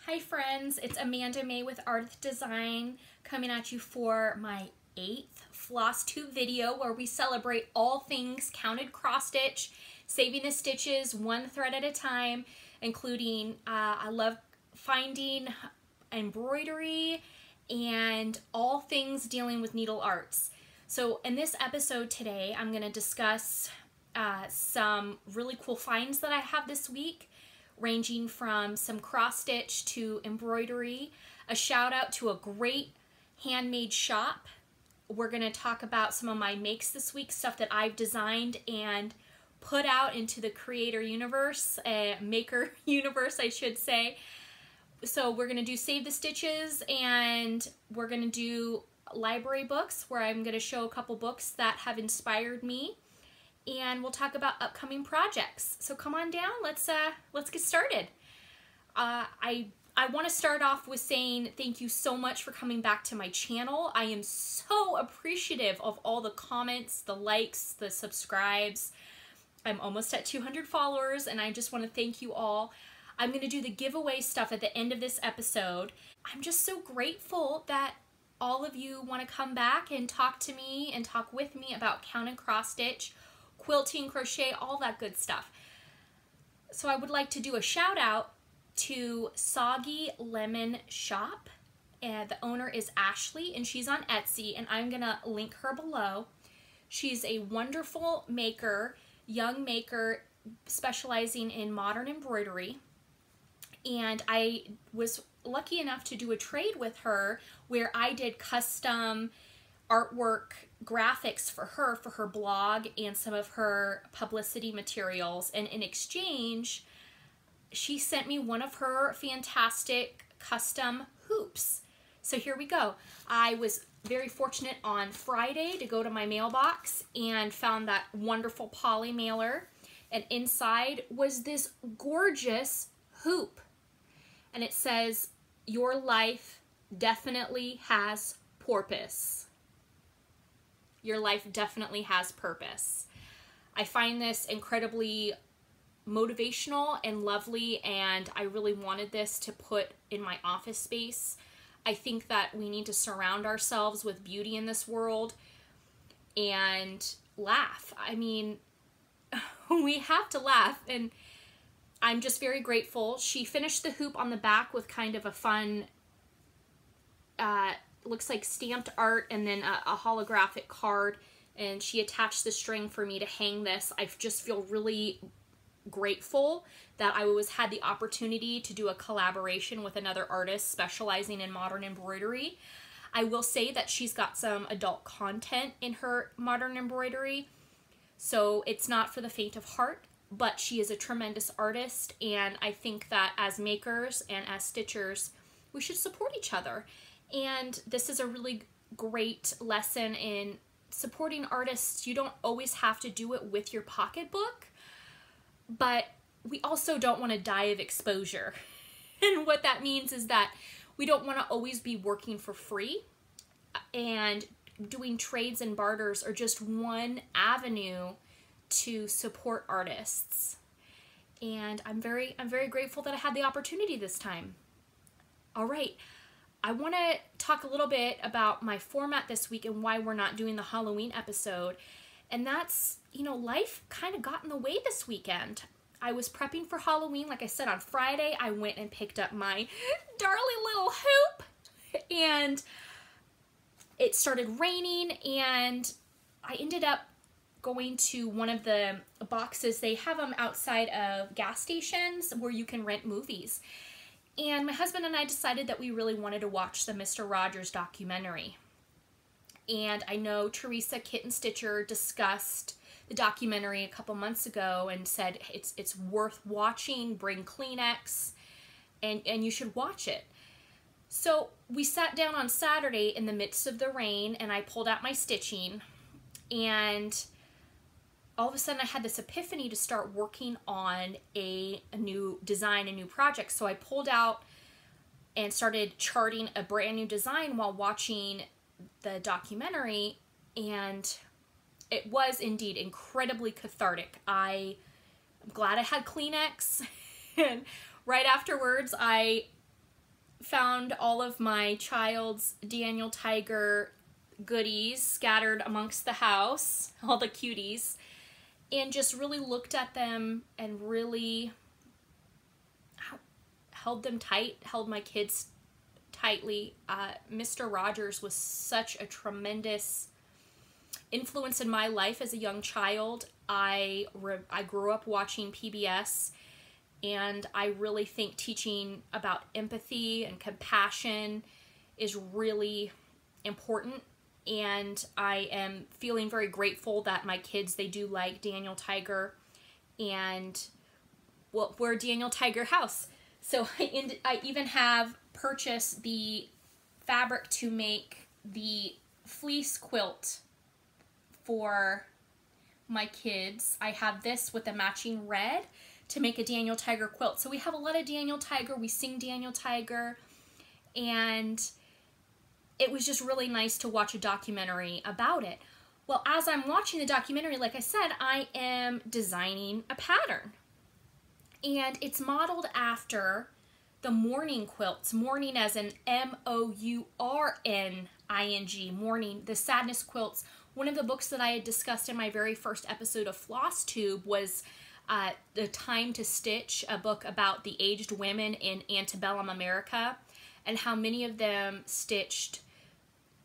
Hi friends, it's Amanda May with Art Design coming at you for my 8th Flosstube video where we celebrate all things counted cross stitch, saving the stitches one thread at a time, including I love finding embroidery and all things dealing with needle arts. So in this episode today, I'm going to discuss some really cool finds that I have this week, ranging from some cross stitch to embroidery. A shout out to a great handmade shop. We're going to talk about some of my makes this week, stuff that I've designed and put out into the creator universe, maker universe I should say. So we're going to do Save the Stitches, and we're going to do library books where I'm going to show a couple books that have inspired me. And we'll talk about upcoming projects. So come on down, let's get started. I want to start off with saying thank you so much for coming back to my channel. I am so appreciative of all the comments, the likes, the subscribes. I'm almost at 200 followers, and I just want to thank you all. I'm going to do the giveaway stuff at the end of this episode. I'm just so grateful that all of you want to come back and talk to me and talk with me about counted cross stitch, quilting, crochet, all that good stuff. So I would like to do a shout out to Soggy Lemon Shop, and the owner is Ashley, and she's on Etsy, and I'm gonna link her below. She's a wonderful maker, young maker specializing in modern embroidery, and I was lucky enough to do a trade with her where I did custom artwork graphics for her blog and some of her publicity materials, and in exchange she sent me one of her fantastic custom hoops. So here we go. I was very fortunate on Friday to go to my mailbox and found that wonderful poly mailer, and inside was this gorgeous hoop, and it says, "Your life definitely has porpoise." Your life definitely has purpose. I find this incredibly motivational and lovely, and I really wanted this to put in my office space. I think that we need to surround ourselves with beauty in this world and laugh. I mean, we have to laugh, and I'm just very grateful. She finished the hoop on the back with kind of a fun looks like stamped art and then a holographic card, and she attached the string for me to hang this. I just feel really grateful that I always had the opportunity to do a collaboration with another artist specializing in modern embroidery. I will say that she's got some adult content in her modern embroidery, so it's not for the faint of heart, but she is a tremendous artist, and I think that as makers and as stitchers, we should support each other. And this is a really great lesson in supporting artists. You don't always have to do it with your pocketbook, but we also don't want to die of exposure. And what that means is that we don't want to always be working for free, and doing trades and barters are just one avenue to support artists. And I'm very grateful that I had the opportunity this time. All right. I want to talk a little bit about my format this week and why we're not doing the Halloween episode. And that's, you know, life kind of got in the way this weekend. I was prepping for Halloween. Like I said, on Friday, I went and picked up my darling little hoop, and it started raining, and I ended up going to one of the boxes. They have them outside of gas stations where you can rent movies. And my husband and I decided that we really wanted to watch the Mr. Rodgers documentary. And I know Teresa Kitten Stitcher discussed the documentary a couple months ago and said it's worth watching, bring Kleenex, and you should watch it. So we sat down on Saturday in the midst of the rain, and I pulled out my stitching, and all of a sudden I had this epiphany to start working on a new design, a new project. So I pulled out and started charting a brand new design while watching the documentary, and it was indeed incredibly cathartic. I'm glad I had Kleenex, and right afterwards I found all of my child's Daniel Tiger goodies scattered amongst the house, all the cuties, and just really looked at them and really held them tight, held my kids tightly. Mr. Rodgers was such a tremendous influence in my life as a young child. I grew up watching PBS, and I really think teaching about empathy and compassion is really important. And I am feeling very grateful that my kids, they do like Daniel Tiger, and well, we're a Daniel Tiger house. So I even have purchased the fabric to make the fleece quilt for my kids. I have this with a matching red to make a Daniel Tiger quilt. So we have a lot of Daniel Tiger. We sing Daniel Tiger, and it was just really nice to watch a documentary about it. Well, as I'm watching the documentary, like I said, I am designing a pattern. And it's modeled after the Mourning quilts. Mourning as in M-O-U-R-N-I-N-G, Mourning, the sadness quilts. One of the books that I had discussed in my very first episode of Flosstube was The Time to Stitch, a book about the aged women in antebellum America and how many of them stitched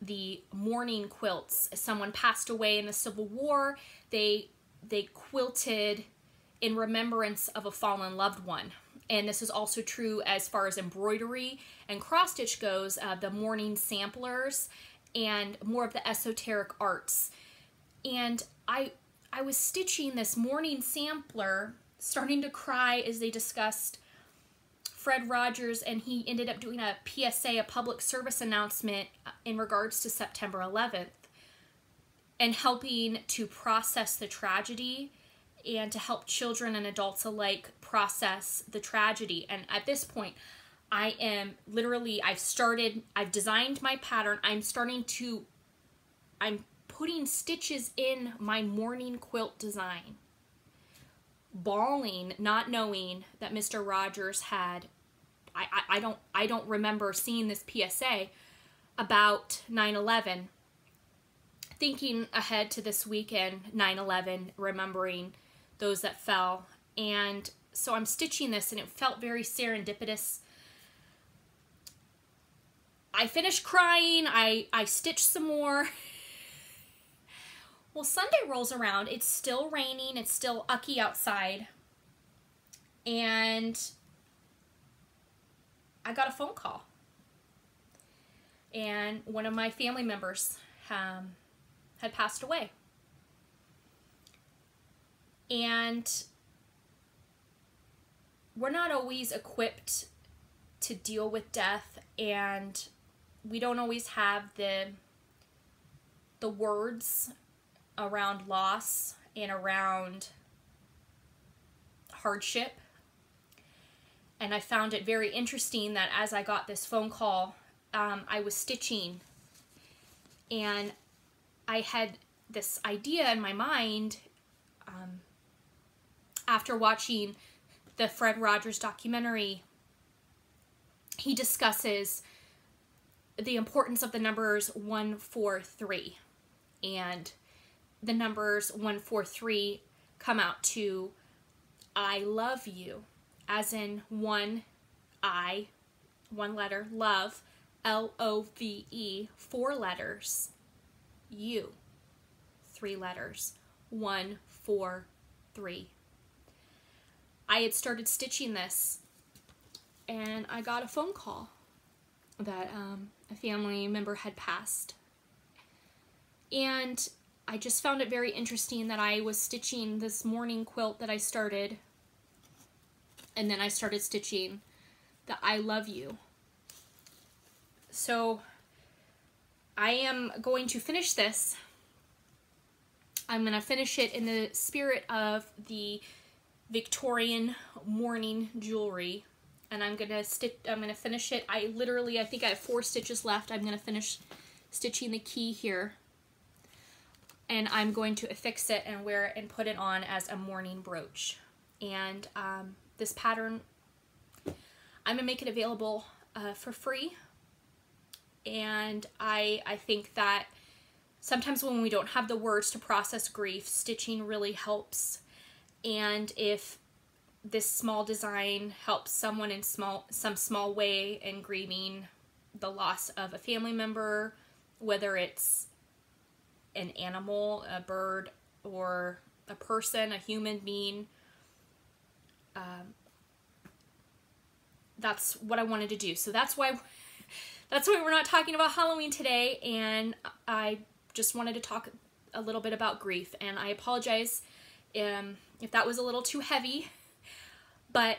the mourning quilts. Someone passed away in the Civil War, they quilted in remembrance of a fallen loved one. And this is also true as far as embroidery and cross stitch goes, the mourning samplers and more of the esoteric arts. And I was stitching this mourning sampler, starting to cry as they discussed Fred Rodgers, and he ended up doing a PSA, a public service announcement in regards to September 11th, and helping to process the tragedy and to help children and adults alike process the tragedy. And at this point, I am literally, I've designed my pattern. I'm putting stitches in my mourning quilt design, bawling, not knowing that Mr. Rodgers had, I don't remember seeing this PSA about 9/11, thinking ahead to this weekend, 9/11, remembering those that fell. And so I'm stitching this, and it felt very serendipitous. I finished crying, I stitched some more. Well, Sunday rolls around, it's still raining, it's still ucky outside, and I got a phone call. And one of my family members had passed away. And we're not always equipped to deal with death, and we don't always have the words around loss and around hardship. And I found it very interesting that as I got this phone call, I was stitching, and I had this idea in my mind after watching the Fred Rodgers documentary. He discusses the importance of the numbers 1, 4, 3, and the numbers 1, 4, 3 come out to I love you, as in one I, one letter, love, L-O-V-E, 4 letters, you, 3 letters, 1, 4, 3. I had started stitching this, and I got a phone call that a family member had passed. And I just found it very interesting that I was stitching this mourning quilt that I started, and then I started stitching the I love you. So I am going to finish this. I'm going to finish it in the spirit of the Victorian mourning jewelry, and I'm going to finish it. I think I have 4 stitches left. I'm going to finish stitching the key here, and I'm going to affix it and wear it and put it on as a mourning brooch. And this pattern, I'm going to make it available for free. And I think that sometimes when we don't have the words to process grief, stitching really helps. And if this small design helps someone in some small way in grieving the loss of a family member, whether it's an animal, a bird, or a person, a human being, that's what I wanted to do. So that's why we're not talking about Halloween today, and I just wanted to talk a little bit about grief. And I apologize if that was a little too heavy, but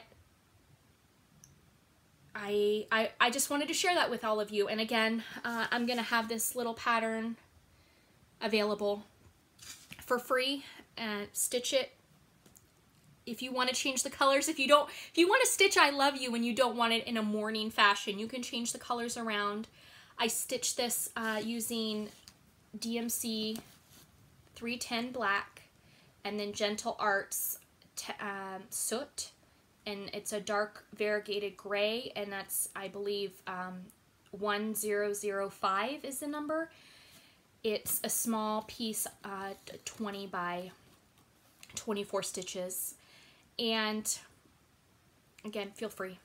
I just wanted to share that with all of you. And again, I'm gonna have this little pattern available for free, and stitch it if you want to change the colors. If you want to stitch I Love You and you don't want it in a mourning fashion, you can change the colors around. I stitched this using DMC 310 black and then Gentle Arts soot, and it's a dark variegated gray, and that's, I believe, 1005 is the number. It's a small piece, 20 by 24 stitches. And again, feel free.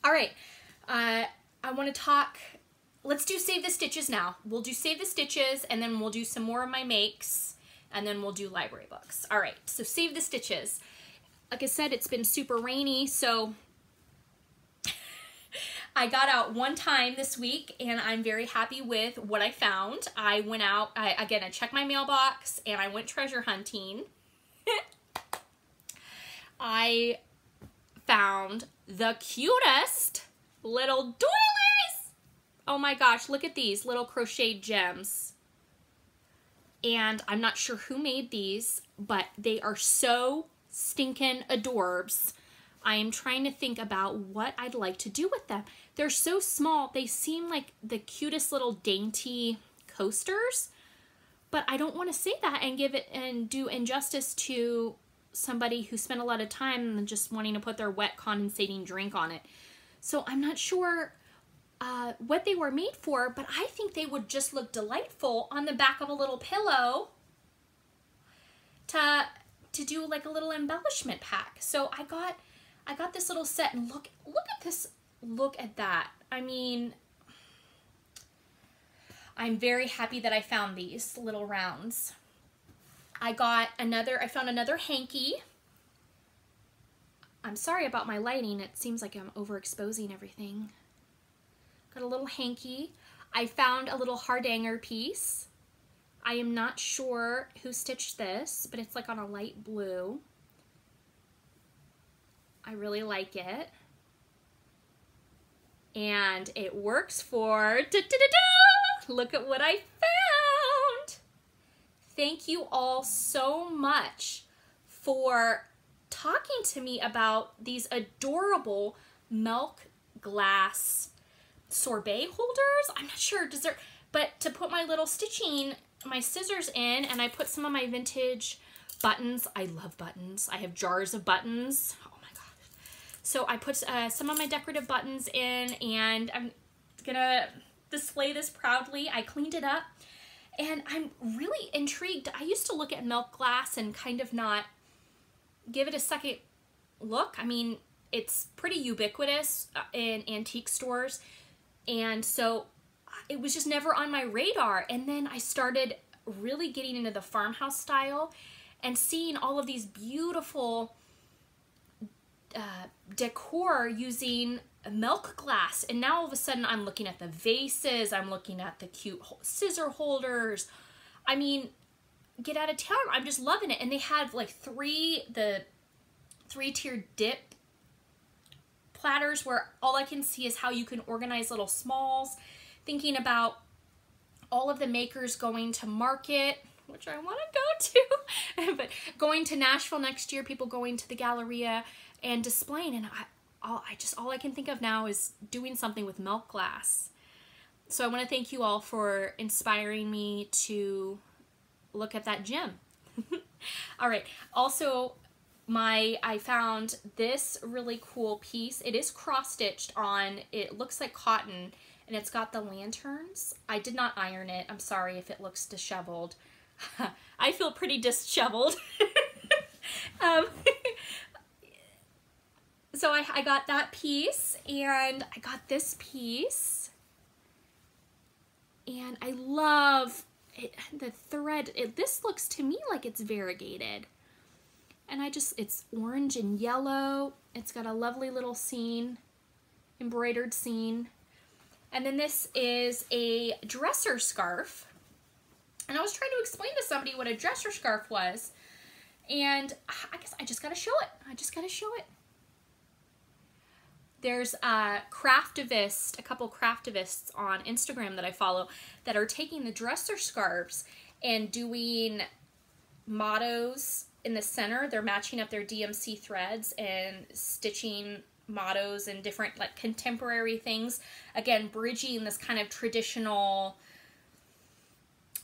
All right, I want to talk, let's do Save the Stitches now. We'll do Save the Stitches, and then we'll do some more of my makes, and then we'll do library books. All right, so Save the Stitches. Like I said, it's been super rainy, so I got out one time this week, and I'm very happy with what I found. I went out, I checked my mailbox, and I went treasure hunting. I found the cutest little doilies. Oh my gosh, look at these little crocheted gems. And I'm not sure who made these, but they are so stinking adorbs. I am trying to think about what I'd like to do with them. They're so small, they seem like the cutest little dainty coasters, but I don't want to say that and give it and do injustice to somebody who spent a lot of time just wanting to put their wet condensating drink on it. So I'm not sure what they were made for, but I think they would just look delightful on the back of a little pillow to do like a little embellishment pack. So I got this little set, and look at this, look at that. I mean, I'm very happy that I found these little rounds. I found another hanky. I'm sorry about my lighting. It seems like I'm overexposing everything. Got a little hanky. I found a little hardanger piece. I am not sure who stitched this, but it's like on a light blue. I really like it. And it works for da-da-da-da! Look at what I found. Thank you all so much for talking to me about these adorable milk glass sorbet holders. I'm not sure, but to put my little stitching, my scissors in, and I put some of my vintage buttons. I love buttons. I have jars of buttons. Oh my gosh. So I put some of my decorative buttons in, and I'm gonna display this proudly. I cleaned it up, and I'm really intrigued. I used to look at milk glass and kind of not give it a second look. I mean, it's pretty ubiquitous in antique stores, and so it was just never on my radar. And then I started really getting into the farmhouse style and seeing all of these beautiful decor using milk glass. And now all of a sudden I'm looking at the vases, I'm looking at the cute scissor holders. I mean, get out of town. I'm just loving it. And they have like the three-tiered dip platters where all I can see is how you can organize little smalls. Thinking about all of the makers going to market, which I want to go to, but going to Nashville next year, people going to the Galleria and displaying, and all I can think of now is doing something with milk glass. So I want to thank you all for inspiring me to look at that gem. All right. Also, I found this really cool piece. It is cross-stitched on, it looks like cotton, and it's got the lanterns. I did not iron it. I'm sorry if it looks disheveled. I feel pretty disheveled. So I got that piece, and I got this piece, and I love it, the thread. This looks to me like it's variegated. And it's orange and yellow. It's got a lovely little scene, embroidered scene. And then this is a dresser scarf. And I was trying to explain to somebody what a dresser scarf was. And I guess I just gotta show it. I just gotta show it. There's a couple craftivists on Instagram that I follow that are taking the dresser scarves and doing mottos in the center. They're matching up their DMC threads and stitching mottos and different like contemporary things. Again, bridging this kind of traditional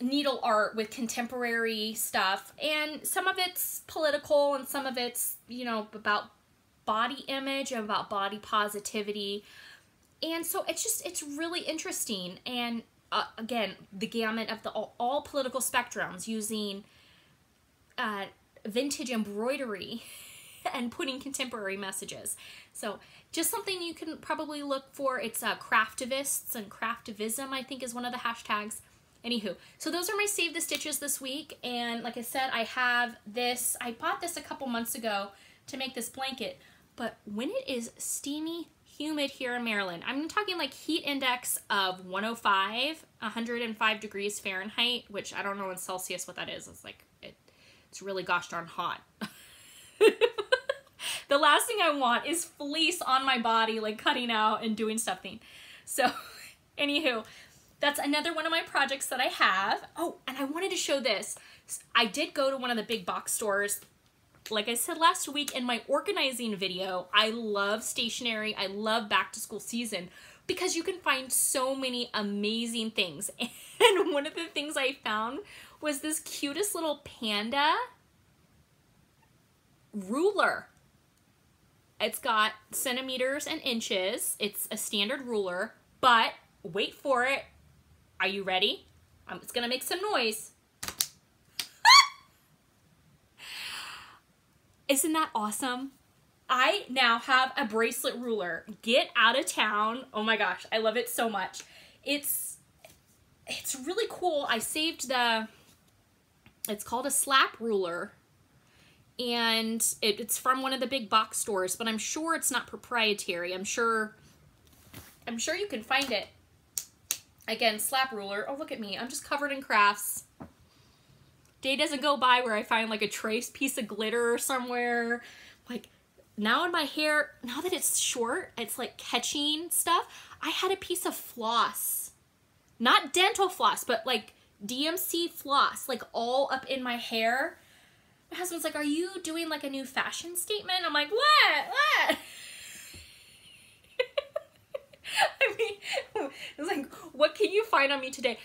needle art with contemporary stuff. And some of it's political and some of it's, you know, about body image and about body positivity. And so it's really interesting. And again, the gamut of the all political spectrums, using vintage embroidery and putting contemporary messages. So just something you can probably look for. It's craftivists, and craftivism I think is one of the hashtags. Anywho, so those are my Save the Stitches this week. And like I said, I have this, I bought this a couple months ago to make this blanket, but when it is steamy, humid here in Maryland, I'm talking like heat index of 105 degrees Fahrenheit, which I don't know in Celsius what that is. It's like, it's really gosh darn hot. The last thing I want is fleece on my body, like cutting out and doing something. So anywho, that's another one of my projects that I have. Oh, and I wanted to show this. I did go to one of the big box stores. Like I said last week in my organizing video, I love stationery. I love back to school season because you can find so many amazing things. And one of the things I found was this cutest little panda ruler. It's got centimeters and inches. It's a standard ruler, but wait for it. Are you ready? It's gonna make some noise. Isn't that awesome? I now have a bracelet ruler. Get out of town. Oh my gosh, I love it so much. It's really cool. I saved it's called a slap ruler, and it's from one of the big box stores, but I'm sure it's not proprietary. I'm sure you can find it. Again, slap ruler. Oh, look at me. I'm just covered in crafts. Day doesn't go by where I find like a trace piece of glitter somewhere. Like now in my hair, now that it's short, it's like catching stuff. I had a piece of floss, not dental floss, but like DMC floss, like all up in my hair. My husband's like, are you doing like a new fashion statement? I'm like, what? I mean, it's like, what can you find on me today?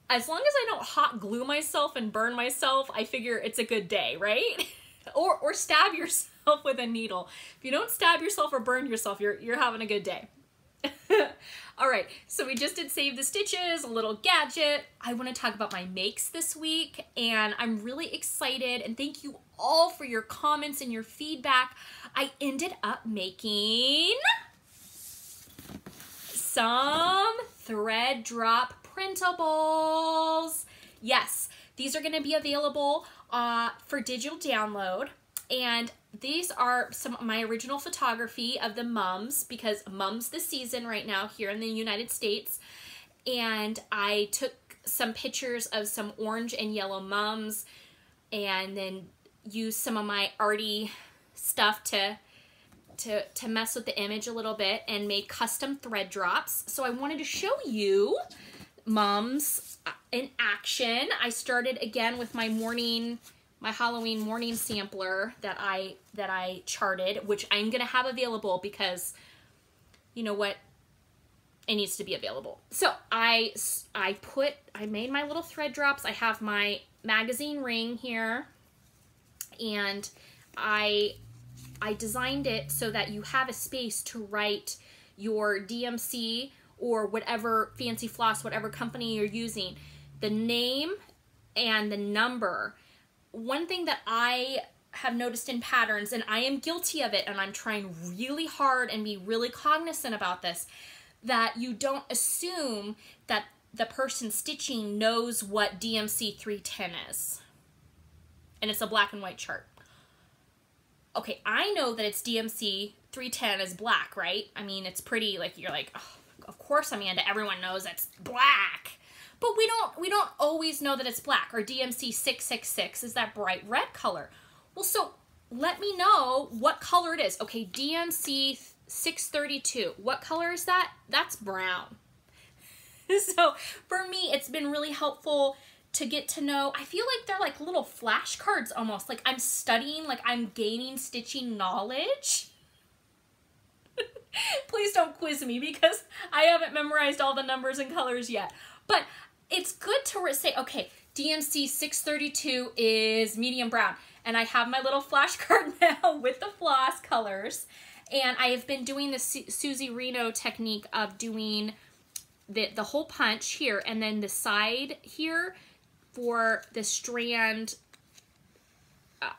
As long as I don't hot glue myself and burn myself, I figure it's a good day, right? or stab yourself with a needle. If you don't stab yourself or burn yourself, you're having a good day. All right, so we just did Save the Stitches, a little gadget. I want to talk about my makes this week, and I'm really excited, and thank you all for your comments and your feedback. I ended up making some thread drop printables. Yes, these are going to be available for digital download, and these are some of my original photography of the mums, because mum's the season right now here in the United States, and I took some pictures of some orange and yellow mums and then used some of my arty stuff to mess with the image a little bit and made custom thread drops. So I wanted to show you mums in action. I started again with my Halloween morning sampler that I charted, which I'm gonna have available because you know what, it needs to be available. So I made my little thread drops. I have my magazine ring here, and I designed it so that you have a space to write your DMC or whatever fancy floss, whatever company you're using, the name and the number. One thing that I have noticed in patterns, and I am guilty of it, and I'm trying really hard and be really cognizant about this, that you don't assume that the person stitching knows what DMC 310 is. And it's a black and white chart. Okay, I know that it's DMC 310 is black, right? I mean, it's pretty, like, you're like, oh, of course, Amanda, everyone knows it's black. But we don't always know that it's black. Or DMC 666 is that bright red color. Well, so let me know what color it is. Okay, DMC 632. What color is that? That's brown. So for me, it's been really helpful to get to know. I feel like they're like little flashcards almost. Like I'm studying, like I'm gaining stitching knowledge. Please don't quiz me because I haven't memorized all the numbers and colors yet. But it's good to say, okay, DMC 632 is medium brown. And I have my little flashcard now with the floss colors. And I have been doing the Susie Reno technique of doing the hole punch here and then the side here for the strand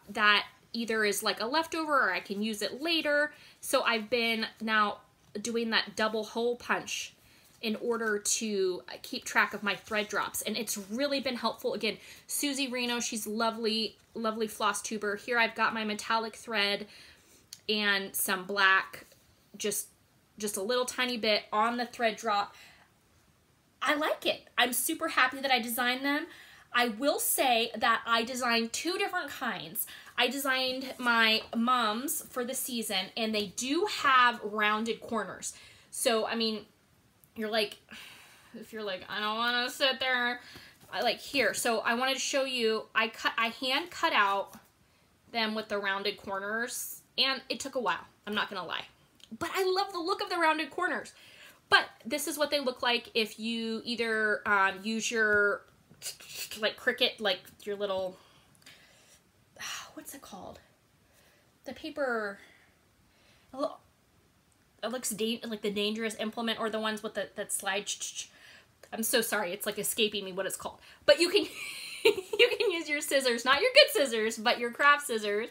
that either is like a leftover or I can use it later. So I've been now doing that double hole punch in order to keep track of my thread drops. And it's really been helpful. Again, Susie Reno, she's lovely, lovely floss tuber. Here I've got my metallic thread and some black, just a little tiny bit on the thread drop. I like it. I'm super happy that I designed them. I will say that I designed two different kinds. I designed my mums for the season, and they do have rounded corners. So, I mean, you're like, if you're like, I don't want to sit there, I like here. So I wanted to show you, I hand cut out them with the rounded corners, and it took a while. I'm not going to lie. But I love the look of the rounded corners. But this is what they look like if you either use your, like, Cricut, like your little, what's it called? The paper, it looks like the dangerous implement, or the ones with that slide. I'm so sorry, it's like escaping me what it's called. But you can you can use your scissors, not your good scissors, but your craft scissors,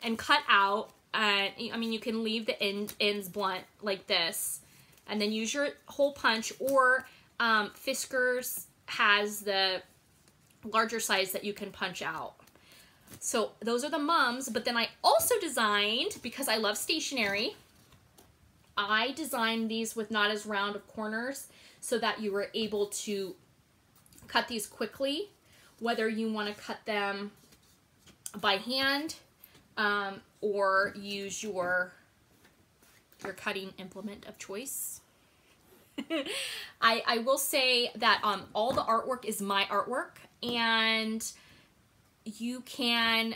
and cut out. I mean, you can leave the ends blunt like this, and then use your hole punch, or Fiskars has the larger size that you can punch out. So those are the mums, but then I also designed, because I love stationery, I designed these with not as round of corners so that you were able to cut these quickly, whether you want to cut them by hand or use your cutting implement of choice. I will say that all the artwork is my artwork, and you can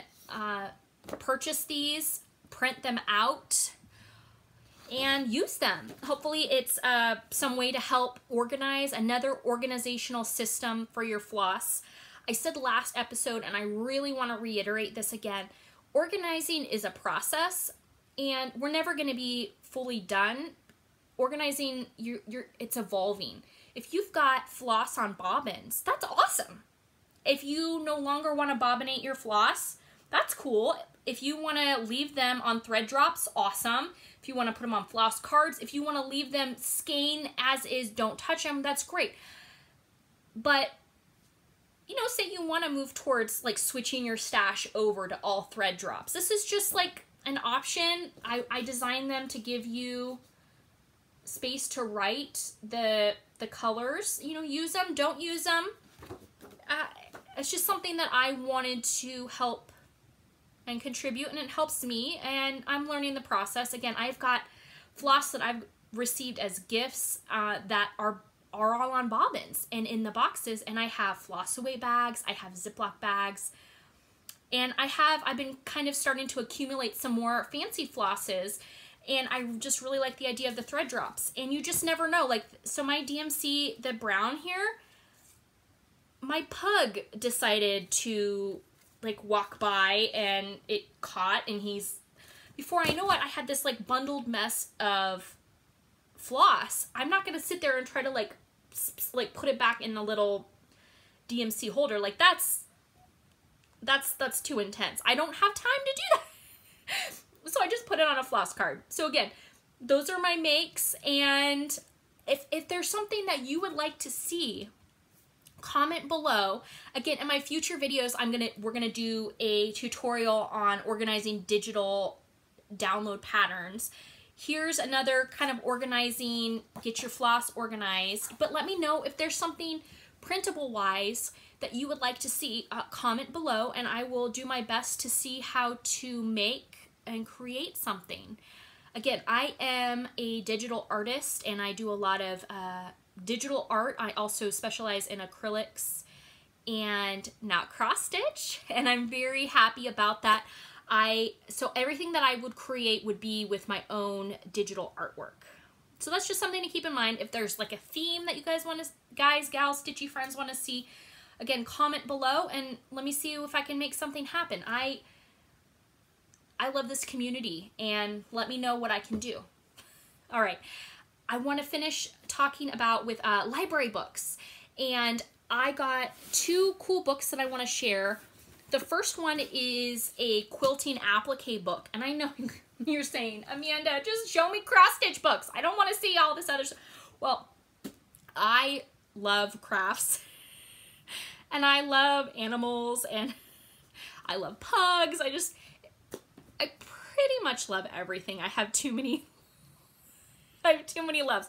purchase these, print them out, and use them. Hopefully it's some way to help organize, another organizational system for your floss. I said last episode, and I really want to reiterate this again, organizing is a process, and we're never going to be fully done. Organizing, it's evolving. If you've got floss on bobbins, that's awesome. If you no longer want to bobbinate your floss, that's cool. If you want to leave them on thread drops, awesome. If you want to put them on floss cards, if you want to leave them skein as is, don't touch them, that's great. But, you know, say you want to move towards like switching your stash over to all thread drops. This is just like an option. I designed them to give you space to write the colors. You know, use them, don't use them. It's just something that I wanted to help and contribute, and it helps me, and I'm learning the process. Again, I've got floss that I've received as gifts that are all on bobbins and in the boxes, and I have floss away bags, I have Ziploc bags, and I've been kind of starting to accumulate some more fancy flosses, and I just really like the idea of the thread drops, and you just never know. Like, so my DMC, the brown here, my pug decided to like walk by and it caught, and before I know it, I had this like bundled mess of floss. I'm not gonna sit there and try to like put it back in the little DMC holder. Like that's too intense. I don't have time to do that. So I just put it on a floss card. So again, those are my makes, and if there's something that you would like to see, comment below. Again, in my future videos, we're gonna do a tutorial on organizing digital download patterns. Here's another kind of organizing, get your floss organized. But let me know if there's something printable wise that you would like to see. Comment below, and I will do my best to see how to make and create something. Again, I am a digital artist, and I do a lot of digital art. I also specialize in acrylics and not cross stitch, and I'm very happy about that. So everything that I would create would be with my own digital artwork. So that's just something to keep in mind. If there's like a theme that you guys want to, guys, gals, stitchy friends want to see, again, comment below and let me see if I can make something happen. I love this community, and let me know what I can do. All right, I want to finish talking about with library books, and I got 2 cool books that I want to share. The first one is a quilting applique book, and I know you're saying, Amanda, just show me cross-stitch books. I don't want to see all this other stuff. Well, I love crafts, and I love animals, and I love pugs. I pretty much love everything. I have too many loves.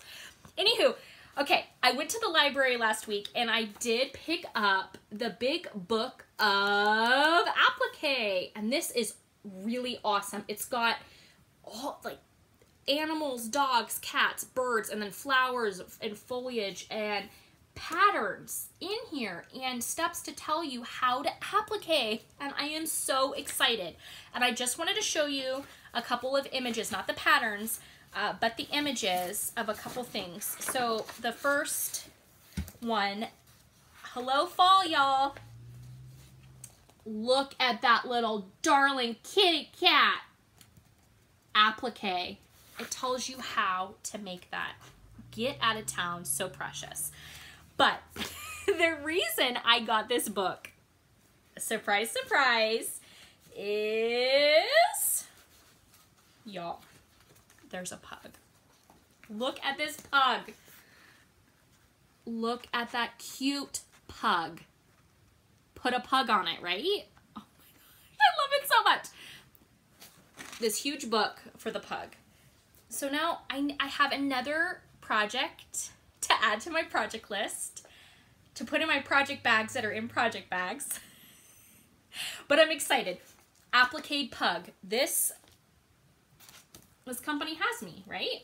Anywho, okay, I went to the library last week, and I did pick up the big book of applique, and this is really awesome. It's got all like animals, dogs, cats, birds, and then flowers and foliage and patterns in here and steps to tell you how to applique, and I am so excited. And I just wanted to show you a couple of images, not the patterns, but the images of a couple things. So the first one, hello fall, y'all. Look at that little darling kitty cat applique. It tells you how to make that. Get out of town, so precious. But the reason I got this book, surprise, surprise, is, y'all, there's a pug. Look at this pug. Look at that cute pug. Put a pug on it, right? Oh my God, I love it so much. This huge book for the pug. So now I have another project to add to my project list, to put in my project bags that are in project bags. But I'm excited. Applique pug. This company has me, right?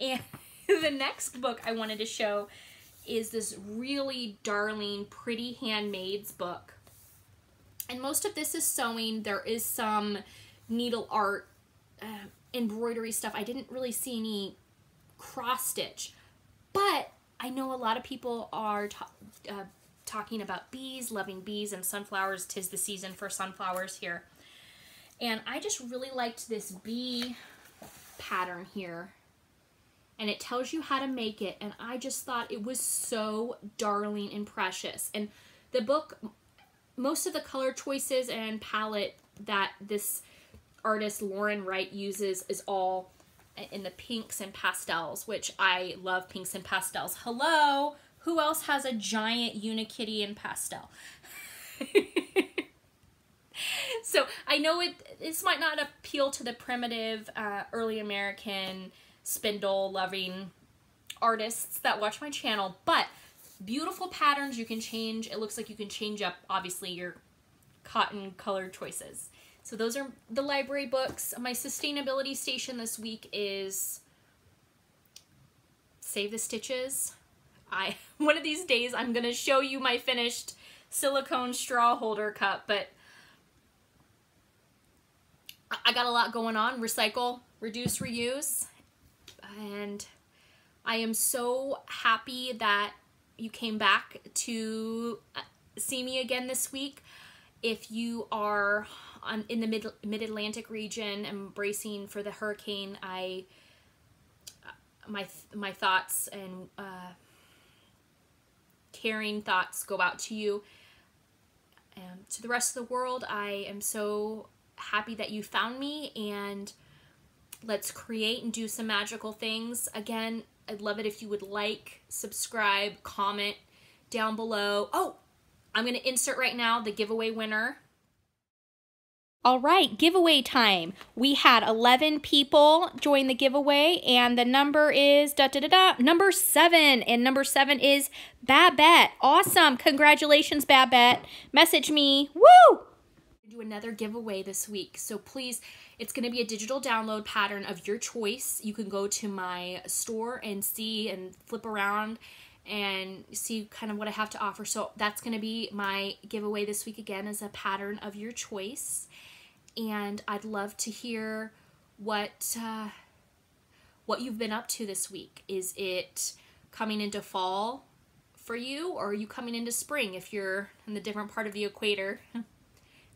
And the next book I wanted to show is this really darling, pretty handmaids book. And most of this is sewing. There is some needle art, embroidery stuff. I didn't really see any cross stitch, but I know a lot of people are talking about bees, loving bees and sunflowers. 'Tis the season for sunflowers here. And I just really liked this bee pattern here. And it tells you how to make it. And I just thought it was so darling and precious. And the book, most of the color choices and palette that this artist Lauren Wright uses is all in the pinks and pastels, which I love pinks and pastels. Hello, who else has a giant Unikitty in pastel? So I know this might not appeal to the primitive, early American spindle loving artists that watch my channel, but beautiful patterns you can change. It looks like you can change up, obviously, your cotton color choices. So those are the library books. My sustainability station this week is Save the Stitches. One of these days I'm going to show you my finished silicone straw holder cup, but I got a lot going on. Recycle, reduce, reuse. And I am so happy that you came back to see me again this week. If you are in the mid-Atlantic region and bracing for the hurricane, my thoughts and caring thoughts go out to you. To the rest of the world, I am so happy that you found me, and let's create and do some magical things. Again, I'd love it if you would like, subscribe, comment down below. Oh, I'm going to insert right now the giveaway winner. All right, giveaway time. We had 11 people join the giveaway, and the number is number 7, and number 7 is Babette. Awesome. Congratulations, Babette. Message me. Woo! Do another giveaway this week, so please, it's going to be a digital download pattern of your choice. You can go to my store and see and flip around and see kind of what I have to offer. So that's going to be my giveaway this week again, as a pattern of your choice. And I'd love to hear what you've been up to this week. Is it coming into fall for you, or are you coming into spring if you're in the different part of the equator,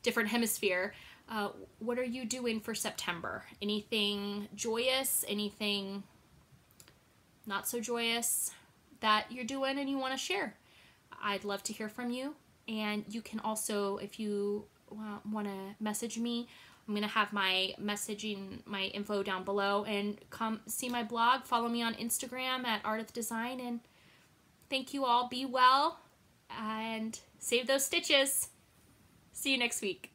different hemisphere? What are you doing for September? Anything joyous, anything not so joyous that you're doing and you want to share? I'd love to hear from you. And you can also, if you want to message me, I'm going to have my info down below, and come see my blog. Follow me on Instagram at Art of Design, and thank you all. Be well and save those stitches. See you next week.